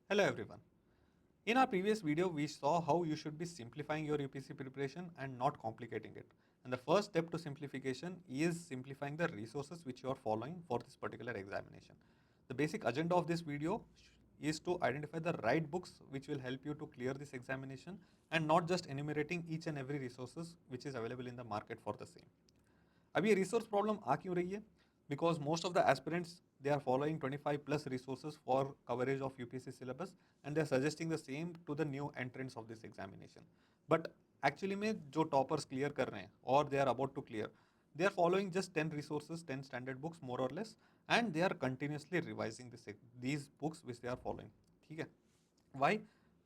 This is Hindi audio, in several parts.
Hello everyone. In our previous video, we saw how you should be simplifying your UPSC preparation and not complicating it. And the first step to simplification is simplifying the resources which you are following for this particular examination. The basic agenda of this video is to identify the right books which will help you to clear this examination and not just enumerating each and every resources which is available in the market for the same. अब ये रिसोर्स प्रॉब्लम आ क्यों रही है? Because most of the aspirants they are following 25 plus resources for coverage of UPSC syllabus and they are suggesting the same to the new entrance of this examination. But actually में जो टॉपर्स क्लियर कर रहे हैं और they are about to clear, they are following just 10 resources, 10 standard books more or less, and they are continuously revising these books which they are following. ठीक है? Why?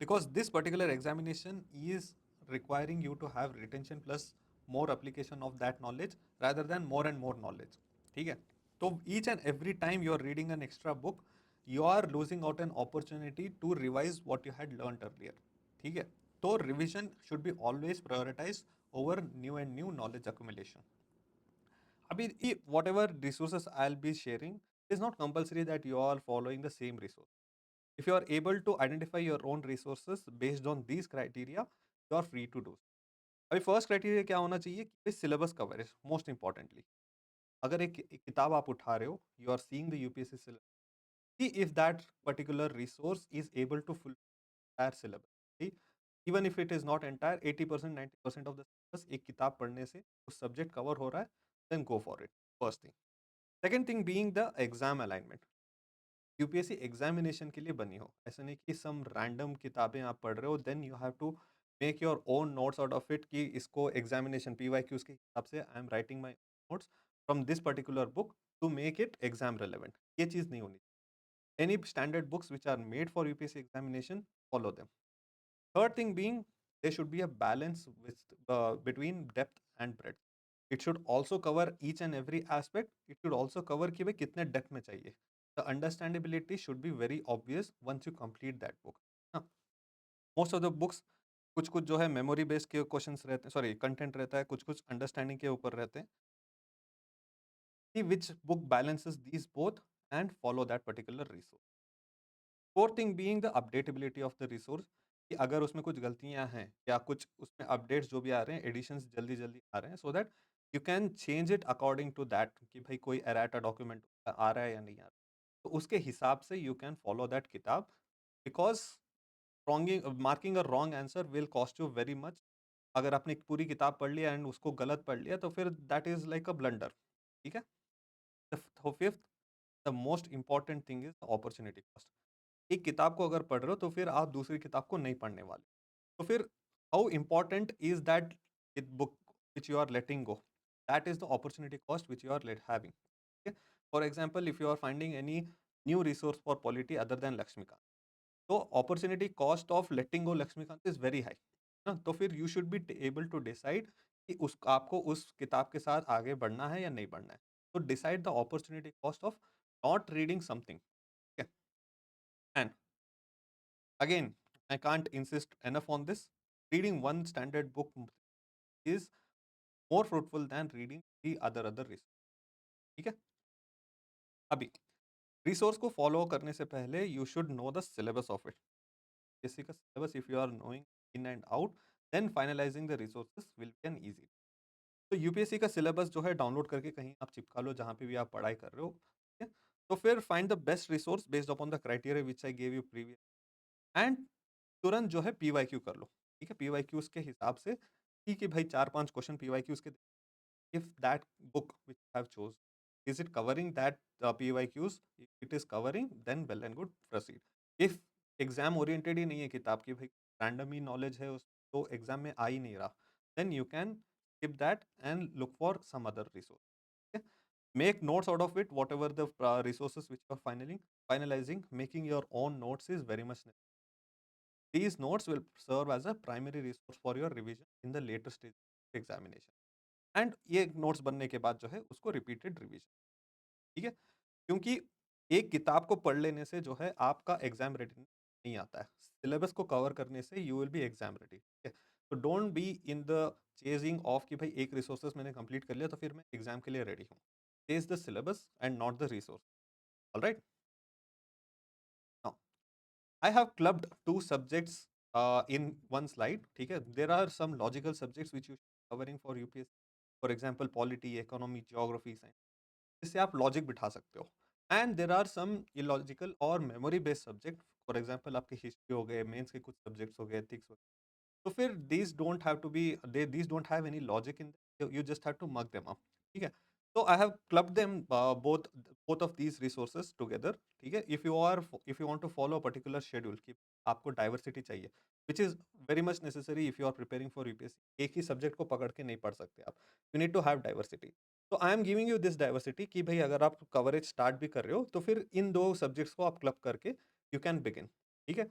Because this particular examination is requiring you to have retention plus more application of that knowledge rather than more and more knowledge. ठीक है? तो each and every time you are reading an extra book, you are losing out an opportunity to revise what you had learned earlier. ठीक है? तो revision should be always prioritized over new and new knowledge accumulation. Abhi, whatever resources I'll be sharing, it is not compulsory that you are following the same resource. If you are able to identify your own resources based on these criteria, you are free to do. अभी फर्स्ट क्राइटेरिया क्या होना चाहिए कि सिलेबस कवरेज मोस्ट इंपॉर्टेंटली. अगर एक किताब आप उठा रहे हो, you are seeing the UPSC syllabus, see if that particular resource is able to full entire syllabus. Even if it is not entire, 80% 90% of the syllabus एक किताब पढ़ने से उस सब्जेक्ट कवर हो रहा है, then go for it. First thing. Second thing being the exam alignment. UPSC examination के लिए बनी हो, ऐसा नहीं कि सम रैंडम किताबें आप पढ़ रहे हो, then you have to make your own notes out of it कि इसको एग्जामिनेशन पीवाई क्यूज के हिसाब से I am writing my notes from this particular book to make it exam relevant. ये चीज़ नहीं होनी. Any standard books which are made for UPSC examination, follow them. Third thing being, there should be a balance between depth and breadth. It should also cover each and every aspect. It should also cover कि भाई कितने depth में चाहिए. The understandability should be very obvious once you complete that book. हाँ, most of the books कुछ कुछ जो है मेमोरी बेस्ड के क्वेश्चंस रहते हैं, सॉरी कंटेंट रहता है, कुछ कुछ अंडरस्टैंडिंग के ऊपर रहते हैं. See which book balances these both and follow that particular resource. Fourth thing being the updatability of the resource, कि अगर उसमें कुछ गलतियां हैं या कुछ उसमें अपडेट्स जो भी आ रहे हैं, एडिशंस जल्दी जल्दी आ रहे हैं, so that you can change it according to that कि भाई कोई एराटा डॉक्यूमेंट आ रहा है या नहीं आ रहा है. तो उसके हिसाब से यू कैन फॉलो दैट किताब. Because wronging marking a wrong answer will cost you very much. अगर आपने पूरी किताब पढ़ लिया एंड उसको गलत पढ़ लिया तो फिर that is like a blunder. ठीक है. Fifth, the most important thing is opportunity cost. एक किताब को अगर पढ़ रहे हो तो फिर आप दूसरी किताब को नहीं पढ़ने वाले. तो फिर how important is that book which you are letting go. That is the opportunity cost which you are let having. For example, if you are finding any new resource for polity other than Laxmikanth, तो opportunity cost of letting go Laxmikanth is very high ना. तो फिर you should be able to decide कि उस आपको उस किताब के साथ आगे बढ़ना है या नहीं बढ़ना है. तो decide the opportunity cost of not reading something. And again, I can't insist enough on this. Reading one standard book is more fruitful than reading the other resource. ठीक है. अभी रिसोर्स को फॉलो करने से पहले you should know the syllabus of it. जैसे का syllabus if you are knowing in and out, then finalizing the resources will be an easy. तो यूपीएससी का सिलेबस जो है डाउनलोड करके कहीं आप चिपका लो जहाँ पे भी आप पढ़ाई कर रहे हो. ठीक है. तो फिर find the best resource based upon the criteria which I gave you previous, and तुरंत जो है पीवाईक्यू कर लो. ठीक है. पीवाईक्यूज के हिसाब से, ठीक है भाई, 4-5 क्वेश्चन पीवाईक्यूज के. If that book which you have chose, is it covering that PYQs, if it is covering, then well and good, proceed. If exam oriented ही नहीं है किताब की, भाई रैंडम ही नॉलेज है उस, तो एग्जाम में आ ही नहीं रहा, then you can skip that and look for some other resource. Okay? Make notes out of it, whatever the resources which you are finalizing. Making your own notes is very much necessary. These notes will serve as a primary resource for your revision in the later stage of examination. And ये नोट्स बनने के बाद जो है उसको रिपीटेड रिवीजन. ठीक है. क्योंकि एक किताब को पढ़ लेने से जो है आपका एग्जाम रेडी नहीं आता है. सिलेबस को कवर करने से you will B exam ready. ठीक है. तो don't be in the chasing of कि भाई एक रिसोर्सेज मैंने कंप्लीट कर लिया तो फिर मैं एग्जाम के लिए रेडी हूँ. Chase the syllabus and not the resource. Alright. I have clubbed two subjects in one slide. ठीक है, there are some logical subjects which you should be covering for UPSC. For example, polity, economy, geography, science. इससे आप लॉजिक बिठा सकते हो. And there are some illogical और memory based subject. For example आपके हिस्ट्री हो गए, मेंस के कुछ सब्जेक्ट्स हो गए, एथिक्स हो गए. तो फिर these don't have to be they these don't have any logic in, you just have to mug them up. ठीक है. तो I have club them both both of these resources together. ठीक है. If you want to follow particular schedule कि आपको डाइवर्सिटी चाहिए, which is very much necessary if you are preparing for UPSC. एक ही सब्जेक्ट को पकड़ के नहीं पढ़ सकते आप. You need to have diversity. तो I am giving you this diversity कि भाई अगर आप कवरेज स्टार्ट भी कर रहे हो तो फिर इन दो सब्जेक्ट्स को आप क्लब करके यू कैन बिगिन. ठीक है.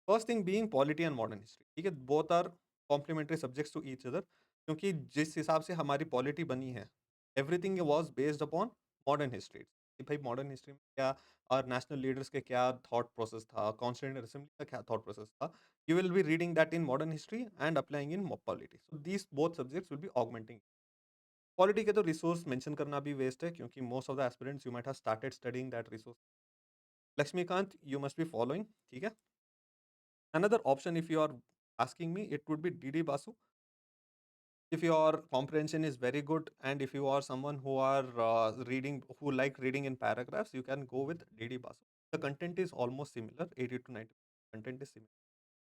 First thing being polity and modern history. ठीक है. Both are complementary subjects to each other, क्योंकि जिस हिसाब से हमारी पॉलिटी बनी है, everything was based upon modern history. कि भाई मॉडर्न हिस्ट्री में क्या और नेशनल लीडर्स के क्या थॉट प्रोसेस था, कॉन्स्टिट्यूंट असेंबली का क्या थॉट प्रोसेस था. You will be reading that in modern history and applying in polity. So these both subjects will be augmenting. Polity के तो रिसोर्स मेंशन करना भी वेस्ट है, क्योंकि most of the aspirants you might have started studying that resource. Laxmikanth you must be following. ठीक है. Another option if you are asking me, it would be DD Basu. If your comprehension is very good and if you are someone who are who like reading in paragraphs, you can go with DD Basu. The content is almost similar, 80 to 90 content is similar.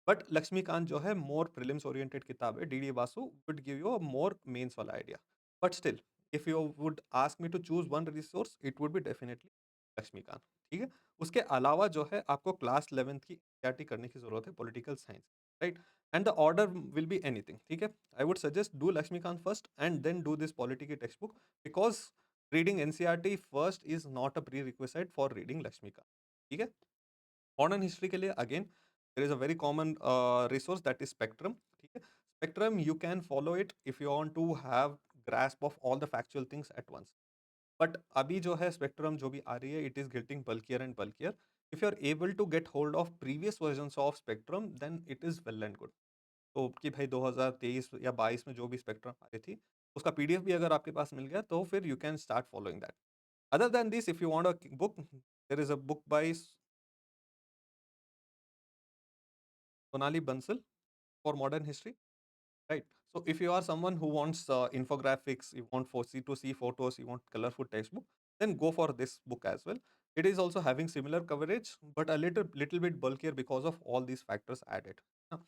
But Laxmikanth जो है मोर प्रिलिम्स ओरिएंटेड किताब है. DD Basu would give you a more mains वाला idea. But still if you would ask me to choose one resource, it would be definitely Laxmikanth. ठीक है. उसके अलावा जो है आपको क्लास 11th की एनसीईआरटी करने की जरूरत है, political science. Right. And the order will be anything. ठीक है. I would suggest do Laxmikanth first and then do this polity की text book, because reading NCERT first is not a prerequisite for reading Laxmikanth. ठीक है. मॉडर्न हिस्ट्री के लिए again there is a very common resource that is spectrum. ठीक है. Spectrum you can follow it if you want to have grasp of all the factual things at once. But अभी जो है स्पेक्ट्रम जो भी आ रही है, it is getting bulkier and bulkier. If you are able to get hold of previous versions of spectrum, then it is well and good. तो कि भाई 2023 या 22 में जो भी स्पेक्ट्रम आ रही थी, उसका पीडीएफ भी अगर आपके पास मिल गया तो फिर you can start following that. Other than this, if you want a book, there is a book by Sonali Bansal for modern history, right? So if you are someone who wants infographics, you want for c to see photos, you want colorful textbook, then go for this book as well. It is also having similar coverage but a little bit bulkier because of all these factors added. हाँ.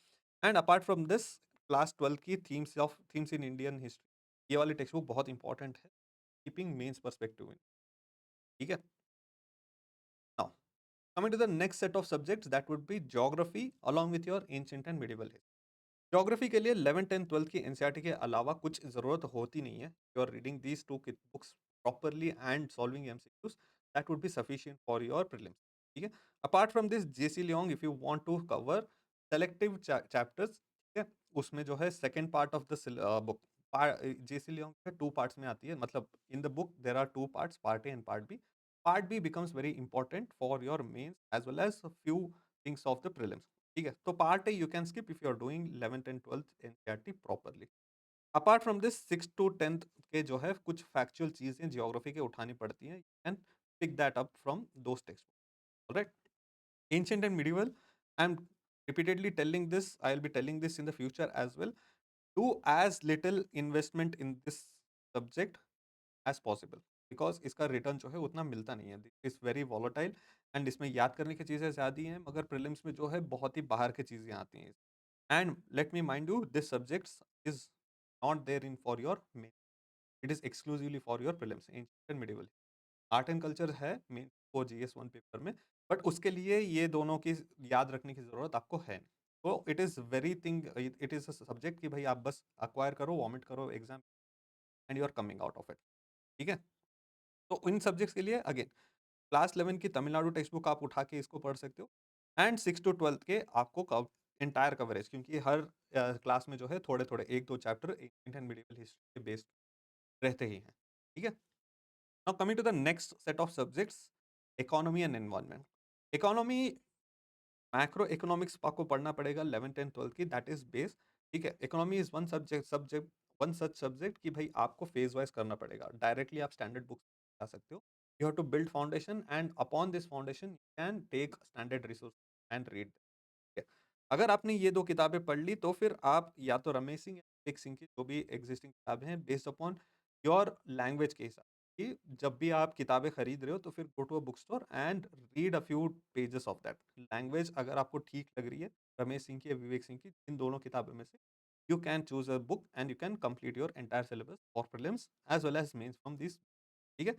And apart from this, class 12 की themes in Indian history, ये वाली टेक्स्ट बुक बहुत इंपॉर्टेंट है, कीपिंग मेंस पर्सपेक्टिव इन. ठीक है. Now coming to the next set of subjects, that would be geography along with your ancient and medieval history. Geography के लिए 11th 10th 12th की एनसीईआरटी के अलावा कुछ ज़रूरत होती नहीं है. You are reading these two books properly and solving MCQs, that would be sufficient for your prelims. ठीक है. Apart from this JC Leong, if you want to cover selective chapters, ठीक है, उसमें जो है second part of the book, JC Leong two parts में आती है. मतलब in the book there are two parts, part A and part B. Part B becomes very important for your mains as well as few things of the prelims. ठीक है. तो part A you can skip if you are doing 11th and 12th NCERT properly. Apart from this 6 to 10th के जो है कुछ फैक्चुअल चीजें ज्योग्राफी के उठानी पड़ती हैं, and pick that up from those text. Alright. Ancient and medieval, I am repeatedly telling this, I'll be telling this in the future as well. Do as little investment in this subject as possible, because इसका रिटर्न जो है उतना मिलता नहीं है. इट्स वेरी वॉलेटाइल एंड इसमें याद करने की चीज़ें ज़्यादा हैं, मगर प्रीलिम्स में जो है बहुत ही बाहर की चीज़ें आती हैं. And let me mind you, this subjects is not there in for your main, it is exclusively for your prelims. Ancient medieval, art and culture है मेन को जीएस 1 पेपर में, बट उसके लिए ये दोनों की याद रखने की ज़रूरत आपको है नहीं. तो it is very thing, it is a subject कि भाई आप बस अक्वायर करो, वॉमिट करो exam, and you are coming out of it. ठीक है. तो इन सब्जेक्ट्स के लिए अगेन क्लास 11 की तमिलनाडु टेक्स्ट बुक आप उठा के इसको पढ़ सकते हो. एंड 6 टू 12th के आपको एंटायर कवरेज, क्योंकि हर क्लास में जो है थोड़े थोड़े एक दो chapter ancient and medieval history के बेस्ड रहते ही हैं. ठीक है. Now coming to the next set of subjects, economy and environment. Economy, macro economics आपको पढ़ना पड़ेगा 11th एंड 12th की, दैट इज बेस. ठीक है. Economy is one such subject कि भाई आपको फेज वाइज करना पड़ेगा. डायरेक्टली आप स्टैंडर्ड बुक्स जा सकते हो. You have to build foundation and upon this foundation you can take standard resource and read. है। अगर आपने ये 2 किताबें पढ़ ली तो फिर आप या तो रमेश सिंह या विवेक सिंह की जो भी एग्जिस्टिंग किताबें हैं बेस्ड अपॉन योर लैंग्वेज के हिसाब कि जब भी आप किताबें खरीद रहे हो तो फिर go to a book store and read a few pages of that language अगर आपको ठीक लग रही है रमेश सिंह की या विवेक सिंह की इन दोनों किताबों में से you can choose a book and you can complete your entire syllabus for prelims as well as mains from this ठीक है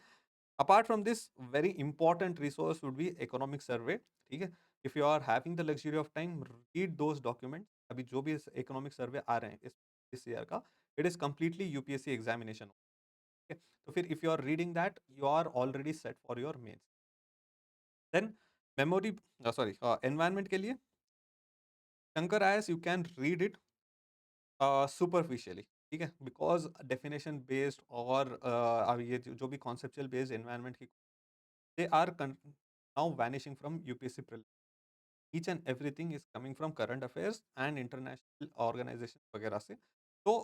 apart from this very important resource would be economic survey ठीक है if you are having the luxury of time read those documents अभी जो भी इकोनॉमिक सर्वे आ रहे हैं इस ईयर का it is completely UPSC examination ठीक है तो फिर if you are reading that you are already set for your mains then memory sorry environment के लिए Shankar IAS you can read it superficially ठीक है बिकॉज डेफिनेशन बेस्ड और अब ये जो भी कॉन्सेप्चुअल बेस्ड एनवायरनमेंट की they are now vanishing from UPSC each and everything is coming from current affairs and international organisation वगैरह से तो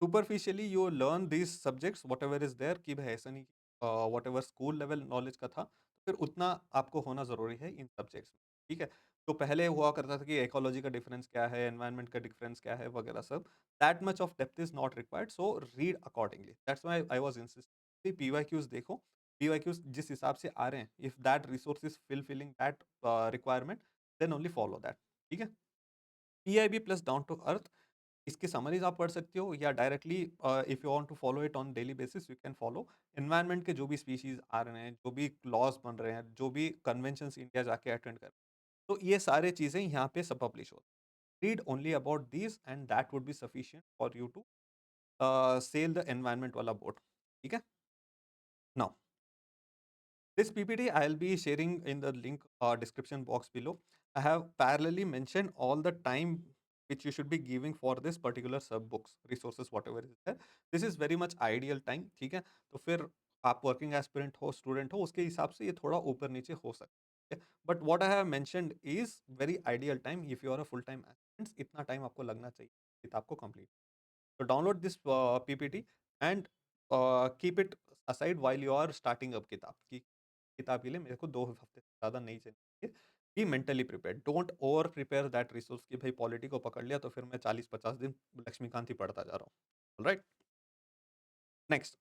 superficially you learn these subjects whatever is there कि भाई ऐसा नहीं whatever school level knowledge का था फिर उतना आपको होना ज़रूरी है इन सब्जेक्ट्स में ठीक है तो पहले हुआ करता था कि एकोलॉजी का डिफरेंस क्या है एनवायरनमेंट का डिफरेंस क्या है वगैरह सब that much of depth is not required so read accordingly that's why I was insisting PYQs देखो पीवाईक्यूज जिस हिसाब से आ रहे हैं if that resource is fulfilling that requirement then only follow that ठीक है PIB plus down to earth इसकी समरीज आप पढ़ सकते हो या directly if you want to follow it on daily basis you can follow environment के जो भी स्पीशीज आ रहे हैं जो भी लॉज बन रहे हैं जो भी कन्वेंशंस इंडिया जाके अटेंड कर तो ये सारे चीजें यहाँ पे सब पब्लिश होती read only about this and that would be sufficient for you to sail the environment वाला बोट ठीक है now this PPT I'll be sharing in the link description box below. I have parallelly mentioned all the time which you should be giving for this particular sub books, resources, whatever is there. This is very much ideal time, ठीक है? तो फिर आप वर्किंग एस्पिरेंट हो स्टूडेंट हो उसके हिसाब से ये थोड़ा ऊपर नीचे हो सकता है but what I have mentioned is very ideal time if you are a full time aspirant इतना टाइम आपको लगना चाहिए किताब को complete so download this PPT and keep it aside while you are starting up किताब की किताब के लिए मेरे को 2 हफ्ते से ज़्यादा नहीं चाहिए be mentally prepare don't over prepare that resource कि भाई पॉलिटी को पकड़ लिया तो फिर मैं 40-50 दिन लक्ष्मीकांत ही पढ़ता जा रहा हूँ right next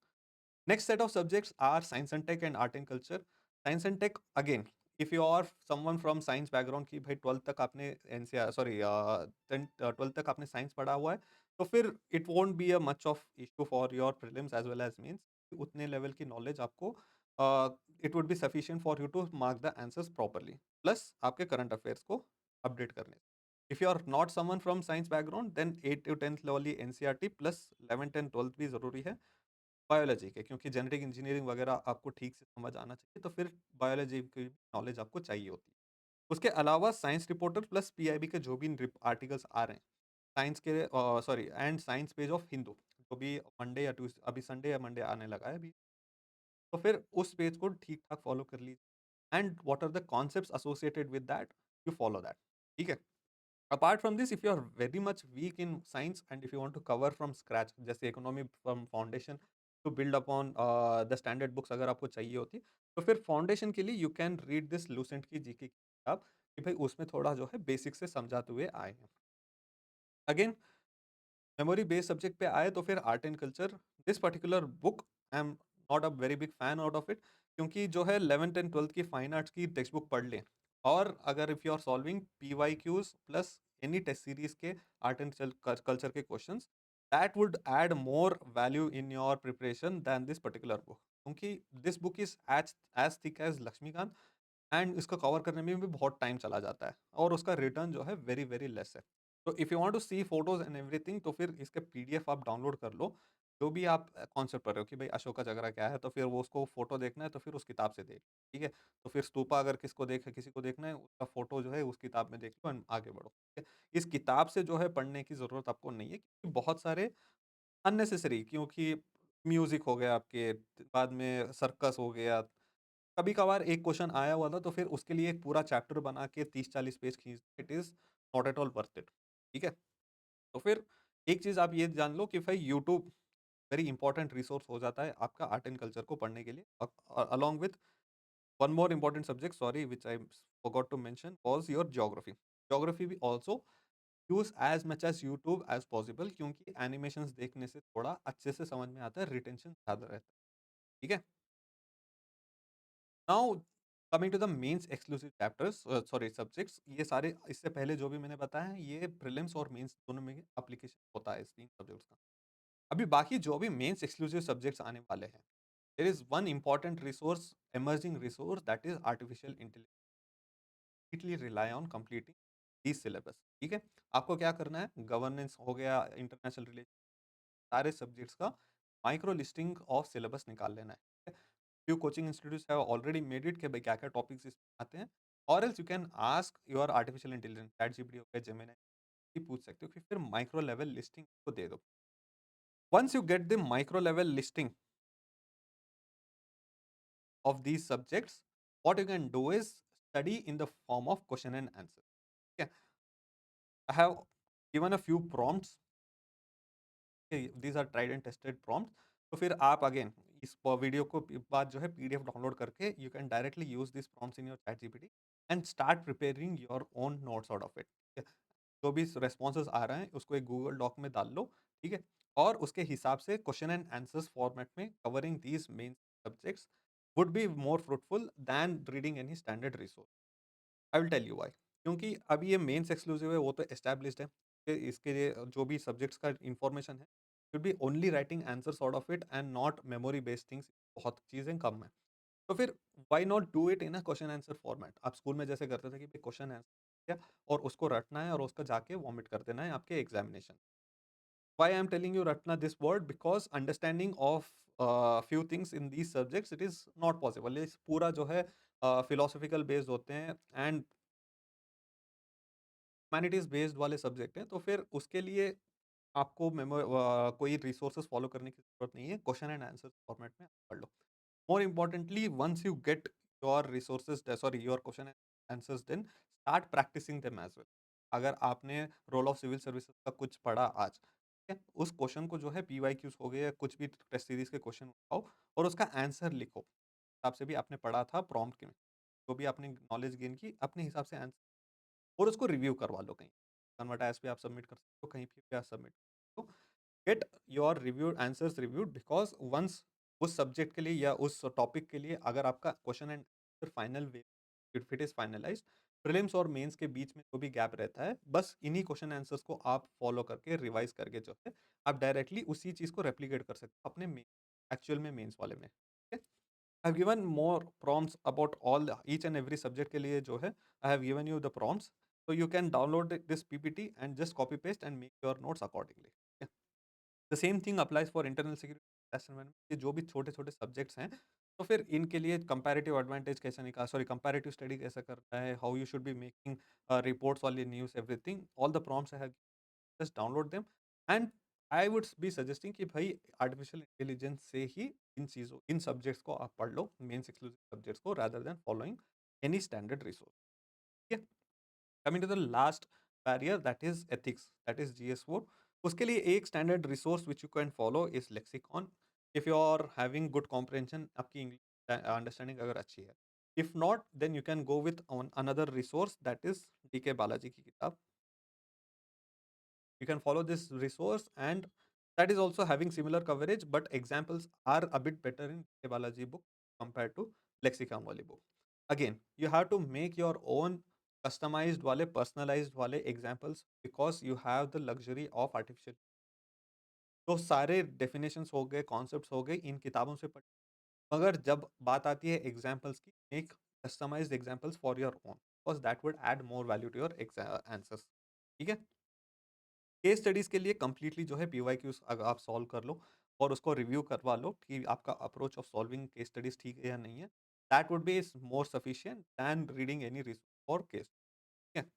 Next set of subjects are science and tech and art and culture. Science and tech again. If you are someone from science background कि भाई 12th तक आपने एनसीआर सॉरी 12th तक आपने साइंस पढ़ा हुआ है तो फिर it won't be a much of issue for your prelims as well as means उतने लेवल की नॉलेज आपको it would be sufficient for you to mark the answers properly plus आपके करंट अफेयर्स को अपडेट करने if you are not someone from science background then 8 to 10th level NCERT plus 11th and 12th भी जरूरी है बायोलॉजी के क्योंकि जेनेटिक इंजीनियरिंग वगैरह आपको ठीक से समझ आना चाहिए तो फिर बायोलॉजी की नॉलेज आपको चाहिए होती है उसके अलावा साइंस रिपोर्टर प्लस पीआईबी के जो भी आर्टिकल्स आ रहे हैं साइंस के sorry and science page of Hindu जो भी मंडे या ट्यूसडे अभी संडे या मंडे आने लगा है अभी तो फिर उस पेज को ठीक ठाक फॉलो कर लीजिए and what are the concepts associated with that you follow that ठीक है apart from this if you are very much weak in science and if you want to cover from scratch जैसे economy from foundation to build upon the standard books अगर आपको चाहिए होती तो फिर फाउंडेशन के लिए you can read this Lucent की जीके की किताब कि भाई उसमें थोड़ा जो है बेसिक से समझाते हुए आए हैं अगेन मेमोरी बेस्ड सब्जेक्ट पे आए तो फिर art and culture this particular book I am not a very big fan out of it क्योंकि जो है 11th एंड 12th की फाइन आर्ट्स की टेक्स्ट बुक पढ़ लें और अगर if you are solving P Y Qs plus any test series के आर्ट एंड कल्चर के questions that would add more value in your preparation than this particular book क्योंकि this book is as thick as Laxmikant and इसको कवर करने में भी बहुत टाइम चला जाता है और उसका रिटर्न जो है वेरी वेरी लेस है तो if you want to see photos and everything तो फिर इसके पीडीएफ आप डाउनलोड कर लो जो भी आप कॉन्सेप्ट कर रहे हो कि भाई अशोका चक्र क्या है तो फिर वो उसको फोटो देखना है तो फिर उस किताब से देख ठीक है तो फिर स्तूपा अगर किसी को देखना है उसका फोटो जो है उस किताब में देख लो एंड आगे बढ़ो ठीक है इस किताब से जो है पढ़ने की ज़रूरत आपको नहीं है क्योंकि बहुत सारे अननेसेसरी क्योंकि म्यूजिक हो गया आपके बाद में सर्कस हो गया कभी कभार एक क्वेश्चन आया हुआ था तो फिर उसके लिए एक पूरा चैप्टर बना के 30-40 पेज खींच it is not at all worth it ठीक है तो फिर एक चीज आप ये जान लो कि भाई यूट्यूब वेरी इंपॉर्टेंट रिसोर्स हो जाता है आपका आर्ट एंड कल्चर को पढ़ने के लिए along with one more important subject sorry which I forgot to mention was your geography geography भी also use as much as YouTube as possible, क्योंकि एनिमेशंस देखने से थोड़ा अच्छे से समझ में आता है, रिटेंशन ज़्यादा रहता है। ठीक है। Now coming to the mains exclusive chapters, sorry subjects, ये सारे इससे पहले जो भी मैंने बताया है ये प्रीलिम्स और मेंस दोनों में एप्लीकेशन होता है इस तीन सब्जेक्ट्स का। अभी बाकी जो भी मेंस एक्सक्लूसिव सब्जेक्ट्स आने वाले हैं, there is one important resource, emerging resource, that is artificial intelligence, rely on completing this syllabus. ठीक है। आपको क्या करना है, गवर्नेंस हो गया, इंटरनेशनल रिलेशन, सारे सब्जेक्ट्स का माइक्रो लिस्टिंग ऑफ सिलेबस निकाल लेना है। Few coaching institutes have already made it कि भाई क्या क्या टॉपिक्स इसमें आते हैं, और else you can ask your artificial intelligence, chat GPT हो गया, जेमिनी, पूछ सकते हो कि फिर माइक्रो लेवल लिस्टिंग को दे दो। Once you get the micro level listing of these subjects, what you can do is study in the form of question and answer. Okay. I have given a few prompts. Okay, these are tried and tested prompts. तो फिर आप अगेन इस वीडियो को बाद जो है पीडीएफ डाउनलोड करके you can directly use this prompts in your chat GPT and start preparing your own notes out of it. जो भी रेस्पॉन्सेज आ रहे हैं उसको एक गूगल डॉक में डाल लो। ठीक है। और उसके हिसाब से क्वेश्चन एंड आंसर्स फॉर्मेट में covering these main subjects would be more fruitful than reading any standard resource. I will tell you why. क्योंकि अभी ये मेंस एक्सक्लूसिव है, वो तो एस्टैब्लिश्ड है कि इसके लिए जो भी सब्जेक्ट्स का इंफॉर्मेशन है should be only writing answers out of it and not memory based things. बहुत चीज़ें कम है। तो फिर why not do it in a question answer format. आप स्कूल में जैसे करते थे कि क्वेश्चन आंसर क्या, और उसको रटना है और उसका जाके वॉमिट कर देना है आपके examination. Why I am telling you रटना this word, because understanding of few things in these subjects it is not possible. ये पूरा जो है फिलोसफिकल बेस्ड होते हैं एंड ह्यूमैनिटीज़ बेस्ड वाले सब्जेक्ट हैं, तो फिर उसके लिए आपको कोई रिसोर्सेज फॉलो करने की ज़रूरत नहीं है, क्वेश्चन एंड आंसर फॉर्मेट में आप पढ़ लो। More importantly once you get your resources, sorry your question and answers, then start practicing them as well. अगर आपने रोल ऑफ सिविल सर्विसेज का कुछ पढ़ा आज, ठीक है, उस क्वेश्चन को जो है पीवाईक्यूज हो गए या कुछ भी टेस्ट सीरीज के क्वेश्चन उठाओ और उसका आंसर लिखो। हिसाब से भी आपने पढ़ा था प्रॉम्प्ट में, जो भी आपने नॉलेज गेन की अपने हिसाब से आंसर, और उसको रिव्यू करवा लो कहीं। कन्वर्टाइज पे आप सबमिट कर सकते हो, कहीं पे आप सबमिट कर सकते हो। Get your reviewed answers reviewed, because once उस सब्जेक्ट के लिए या उस टॉपिक के लिए अगर आपका question and answer final way, if it is finalised, prelims और मेंस के बीच में जो भी गैप रहता है, बस इन्हीं क्वेश्चन आंसर्स को आप फॉलो करके रिवाइज करके जो है आप डायरेक्टली उसी चीज को रेप्लिकेट कर सकते हो अपने एक्चुअल में मेंस वाले में। ठीक है। I have given more prompts about all each and every subject के लिए जो है I have given you the prompts, so you can download this ppt and just copy paste and make your notes accordingly। The same thing applies for internal security assessment, ये जो भी छोटे छोटे सब्जेक्ट्स हैं, तो फिर इनके लिए कंपैरेटिव एडवांटेज कैसे निकाल, सॉरी कंपैरेटिव स्टडी कैसे करना है, how you should be making reports on the news, everything, all the prompts I have, just download them and I would be suggesting कि भाई आर्टिफिशियल इंटेलिजेंस से ही इन चीज़ों इन सब्जेक्ट्स को आप पढ़ लो, मेंस एक्सक्लूसिव सब्जेक्ट्स को, rather than following any standard resource. ठीक है। Coming to the last barrier, that is ethics, that is जीएस4। उसके लिए एक standard resource which you can follow is lexicon. If you are having good comprehension, आपकी इंग्लिश अंडरस्टैंडिंग अगर अच्छी है, if not then you can go with another resource, that is DK Balaji की किताब। You can follow this resource and that is also having similar coverage, but examples are a bit better in K. Balaji book compared to lexicon wale book. Again, you have to make your own customized wale, personalized wale examples, because you have the luxury of artificial। तो सारे definitions हो गए, concepts हो गए, इन किताबों से पढ़, मगर जब बात आती है examples की, make customized examples for your own, because that would add more value to your answers। ठीक है। केस स्टडीज के लिए कंप्लीटली जो है पीवाईक्यूज अगर आप सॉल्व कर लो और उसको रिव्यू करवा लो कि आपका approach of solving case studies ठीक है या नहीं है, that would be more sufficient then reading any resource और केस। ठीक है।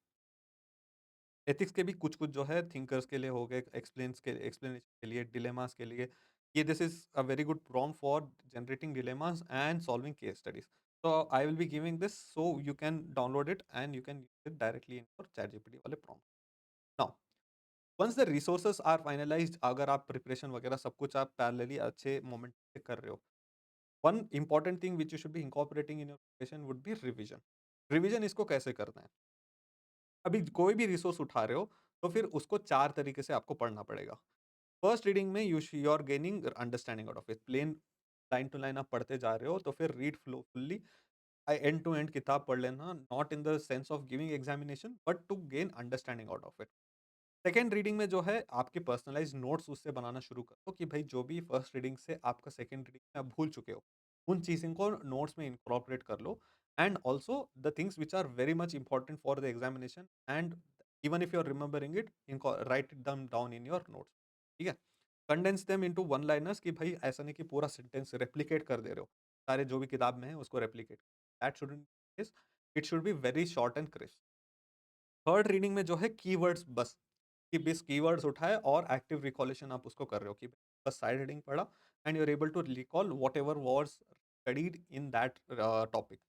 एथिक्स के भी कुछ कुछ जो है थिंकर्स के लिए हो गए, एक्सप्लेनेशन के लिए, डिलेमास के लिए, ये this is a very good prompt for generating dilemmas and solving case studies. so I will be giving this, so you can download it and you can use it directly in your chat gpt वाले prompt। now once the resources are finalised, अगर आप प्रिपरेशन वगैरह सब कुछ आप पैरेलली अच्छे मोमेंट से कर रहे हो, one important thing which you should be incorporating in your preparation would be revision. Revision इसको कैसे करना है, अभी कोई भी रिसोर्स उठा रहे हो, तो फिर उसको 4 तरीके से आपको पढ़ना पड़ेगा। फर्स्ट रीडिंग में you are gaining understanding out of it. Plain line to line आप पढ़ते जा रहे हो, तो फिर read flow fully, end to end किताब पढ़ लेना, not in the sense of giving examination but to gain understanding out of it. Second reading में जो है आपके पर्सनलाइज नोट्स उससे बनाना शुरू करो कि भाई जो भी फर्स्ट रीडिंग से आपका सेकेंड रीडिंग में आप भूल चुके हो, उन चीज़ों को नोट्स में इनकॉर्पोरेट कर लो। And also the things which are very much important for the examination, and even if you are remembering it, write it them down in your notes. ठीक है, condense them into one liners, कि भाई ऐसा नहीं कि पूरा सेंटेंस रेप्लिकेट कर दे रहे हो, सारे जो भी किताब में है उसको replicate, that shouldn't, it should be very short and crisp. Third reading में जो है कीवर्ड्स, बस कि 20 कीवर्ड्स उठाए और एक्टिव रिकॉलेशन आप उसको कर रहे हो कि बस साइड हेडिंग पढ़ा and you are able to recall whatever was studied in that topic.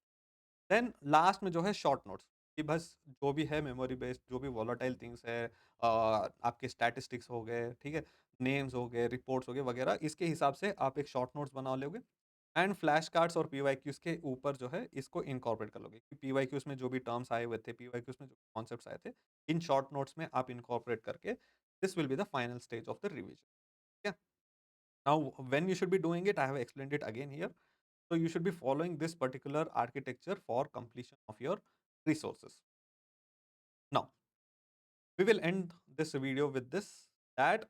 Then last में जो है शॉर्ट नोट्स, कि बस जो भी है मेमोरी बेस्ड, जो भी वॉलेटाइल थिंग्स है, आपके स्टैटिस्टिक्स हो गए, ठीक है, नेम्स हो गए, रिपोर्ट्स हो गए वगैरह, इसके हिसाब से आप एक शॉर्ट नोट्स बना लोगे। एंड फ्लैश कार्ड्स और पीवाईक्यूज के ऊपर जो है इसको इनकॉर्पोरेट कर लोगे, कि पीवाईक्यूज में जो भी टर्म्स आए हुए थे, पीवाईक्यूज में जो कॉन्सेप्ट्स आए थे, इन शॉर्ट नोट्स में आप इनकॉर्पोरेट करके, this will be the final stage of the revision. ठीक है, now when you should be doing it, I have explained it again here. So you should be following this particular architecture for completion of your resources. Now, we will end this video with this, that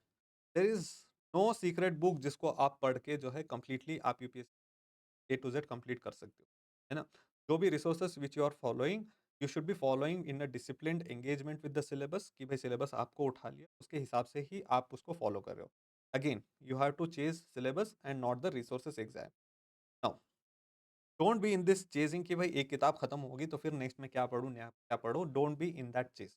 there is no secret book जिसको आप पढ़ के जो है completely आप UPSC A to Z complete कर सकते हो, है ना? जो भी resources which you are following, you should be following in a disciplined engagement with the syllabus, कि भाई syllabus आपको उठा लिया, उसके हिसाब से ही आप उसको follow कर रहे हो। Again, you have to chase syllabus and not the resources exam. Now, don't be in this chasing कि भाई एक किताब खत्म होगी तो फिर नेक्स्ट में क्या पढूं, नया क्या पढूं। Don't be in that chase,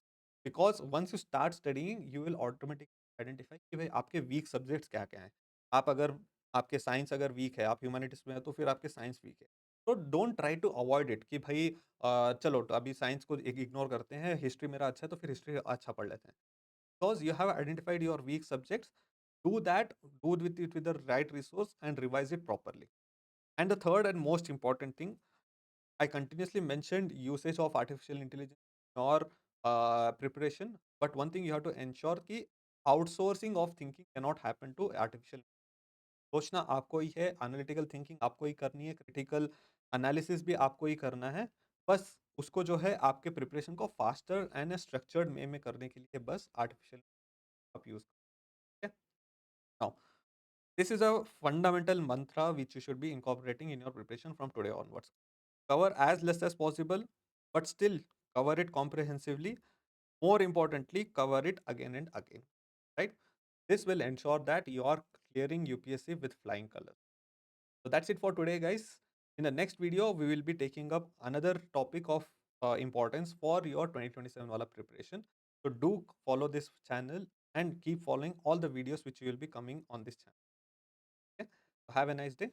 because once you start studying you will automatic identify कि भाई आपके वीक सब्जेक्ट्स क्या क्या हैं। आप अगर आपके साइंस अगर वीक है, आप ह्यूमैनिटीज में है, तो फिर आपके साइंस वीक है। तो don't try to avoid it कि भाई चलो तो अभी साइंस को इग्नोर करते हैं, हिस्ट्री मेरा अच्छा है तो फिर हिस्ट्री अच्छा पढ़ लेते हैं। Because you have identified your weak subjects, do that, do with it with the right resource and revise it properly. And the third and most important thing, I continuously mentioned usage of artificial intelligence or preparation, but one thing you have to ensure कि outsourcing of thinking cannot happen to artificial। सोचना आपको ही है, एनालिटिकल थिंकिंग आपको ही करनी है, क्रिटिकल एनालिसिस भी आपको ही करना है। बस उसको जो है आपके प्रिपरेशन को फास्टर एंड स्ट्रक्चर्ड वे में करने के लिए बस आर्टिफिशियल आप यूज करें। Now this is a fundamental mantra which you should be incorporating in your preparation from today onwards. Cover as less as possible, but still cover it comprehensively. More importantly, cover it again and again. Right? This will ensure that you are clearing UPSC with flying colors. So that's it for today, guys. In the next video, we will be taking up another topic of importance for your 2027 wala preparation. So do follow this channel and keep following all the videos which will be coming on this channel. Okay? So have a nice day.